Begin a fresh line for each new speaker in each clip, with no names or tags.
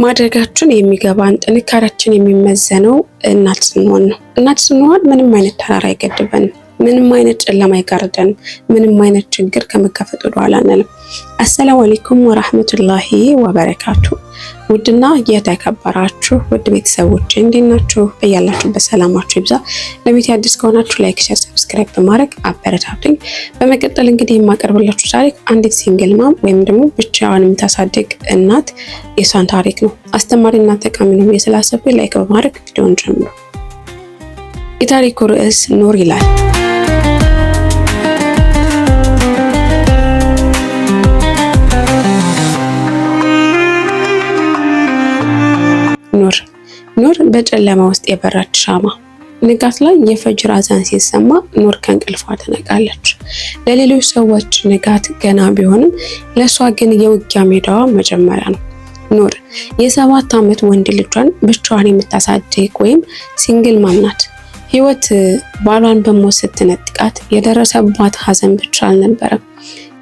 ማድረጋችን የሚገባን ጥንካሬያችን የሚመዘነው እናት ስንሆን ነው። እናት ስንሆን ምንም አይነት ተራራ አይገድበንም፣ ምንም አይነት ጨለማ አይጋርደንም፣ ምንም አይነት ችግር ከመጋፈጥ ወደ ኋላ አንልም። አሰላሙ አለይኩም ወራህመቱላሂ ወበረካቱ። ውድና የተከበራችሁ ውድ ቤተሰቦች እንዴት ናችሁ? በያላችሁበት ሰላማችሁ ይብዛ። ለቤት አዲስ ከሆናችሁ ላይክ፣ ሼር፣ ሰብስክራይብ በማድረግ አበረታቱኝ። በመቀጠል እንግዲህ የማቀርብላችሁ ታሪክ አንዲት ሲንግል ማም ወይም ደግሞ ብቻዋን የምታሳድግ እናት የሷን ታሪክ ነው። አስተማሪና ጠቃሚ ነው ስላሰብኩ ላይክ በማድረግ ቪዲዮውን ጀምሩ። የታሪኩ ርዕስ ኑር ይላል። ኑር በጨለማ ውስጥ የበራች ሻማ። ንጋት ላይ የፈጅር አዛን ሲሰማ ኑር ከእንቅልፏ ትነቃለች። ለሌሎች ሰዎች ንጋት ገና ቢሆንም ለሷ ግን የውጊያ ሜዳዋ መጀመሪያ ነው። ኑር የ7 ዓመት ወንድ ልጇን ብቻዋን የምታሳድግ ወይም ሲንግል ማም ናት። ህይወት ባሏን በሞት ስትነጥቃት የደረሰባት ሀዘን ብቻ አልነበረም።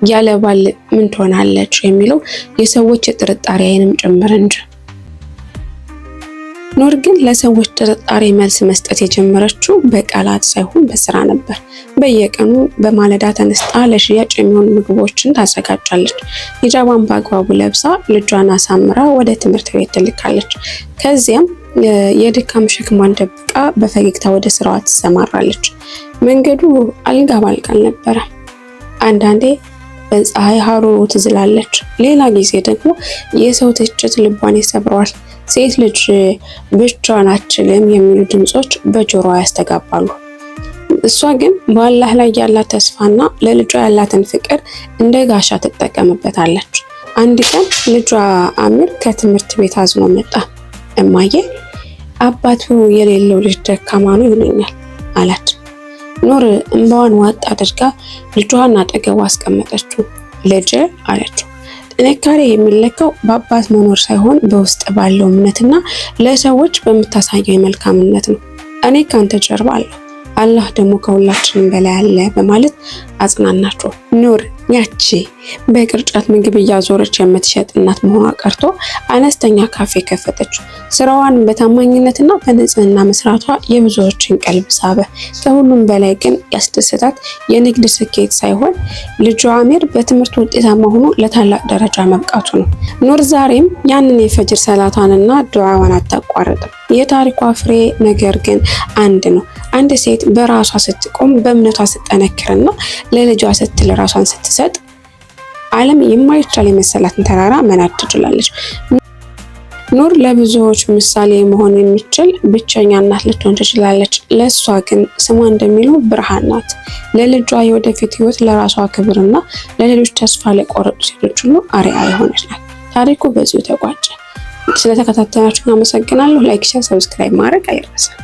ያለ ባል ምን ትሆናለች የሚለው የሰዎች የጥርጣሬ አይንም ጭምር እንጂ። ኑር ግን ለሰዎች ጥርጣሬ መልስ መስጠት የጀመረችው በቃላት ሳይሆን በስራ ነበር። በየቀኑ በማለዳ ተነስታ ለሽያጭ የሚሆኑ ምግቦችን ታዘጋጃለች። ሂጃቧን በአግባቡ ለብሳ ልጇን አሳምራ ወደ ትምህርት ቤት ትልካለች። ከዚያም የድካም ሸክሟን ደብቃ በፈገግታ ወደ ስራዋ ትሰማራለች። መንገዱ አልጋ ባልጋ አልነበረም። አንዳንዴ በፀሐይ ሀሩሩ ትዝላለች፣ ሌላ ጊዜ ደግሞ የሰው ትችት ልቧን ይሰብረዋል። ሴት ልጅ ብቻዋን አትችልም የሚሉ ድምጾች በጆሮዋ ያስተጋባሉ። እሷ ግን በአላህ ላይ ያላት ተስፋና ለልጇ ያላትን ፍቅር እንደ ጋሻ ትጠቀምበታለች። አንድ ቀን ልጇ አሚር ከትምህርት ቤት አዝኖ መጣ። እማዬ አባቱ የሌለው ልጅ ደካማ ነው ይሉኛል አላት። ኑር እንባዋን ዋጥ አድርጋ ልጇን አጠገቧ አስቀመጠችው። ልጅ አለችው፣ ጥንካሬ የሚለካው በአባት መኖር ሳይሆን በውስጥ ባለው እምነትና ለሰዎች በምታሳየው መልካምነት ነው። እኔ ካንተ ጀርባ አለሁ፣ አላህ ደግሞ ከሁላችንም በላይ አለ በማለት አጽናናቸው። ኑር ያቺ በቅርጫት ምግብ እያዞረች የምትሸጥ እናት መሆኗ ቀርቶ አነስተኛ ካፌ ከፈተች። ስራዋን በታማኝነትና በንጽህና መስራቷ የብዙዎችን ቀልብ ሳበ። ከሁሉም በላይ ግን ያስደሰታት የንግድ ስኬት ሳይሆን ልጇ አሚር በትምህርት ውጤታማ ሆኖ ለታላቅ ደረጃ መብቃቱ ነው። ኑር ዛሬም ያንን የፈጅር ሰላቷንና ዱዓዋን አታቋርጥም። የታሪኳ ፍሬ ነገር ግን አንድ ነው። አንድ ሴት በራሷ ስትቆም፣ በእምነቷ ስትጠነክርና ለልጇ ስትል ራሷን ስትሰጥ ዓለም የማይቻል የመሰላትን ተራራ መናድ ትችላለች። ኑር ለብዙዎች ምሳሌ መሆን የሚችል ብቸኛ እናት ልትሆን ትችላለች። ለእሷ ግን ስሟ እንደሚለው ብርሃን ናት። ለልጇ የወደፊት ህይወት፣ ለራሷ ክብርና ለሌሎች ተስፋ ለቆረጡ ሴቶች ሁሉ አርአያ የሆነች ናት። ታሪኩ በዚሁ ተቋጨ። ስለተከታተላችሁ አመሰግናለሁ። ላይክ፣ ሼር፣ ሰብስክራይብ ማድረግ አይረሳም።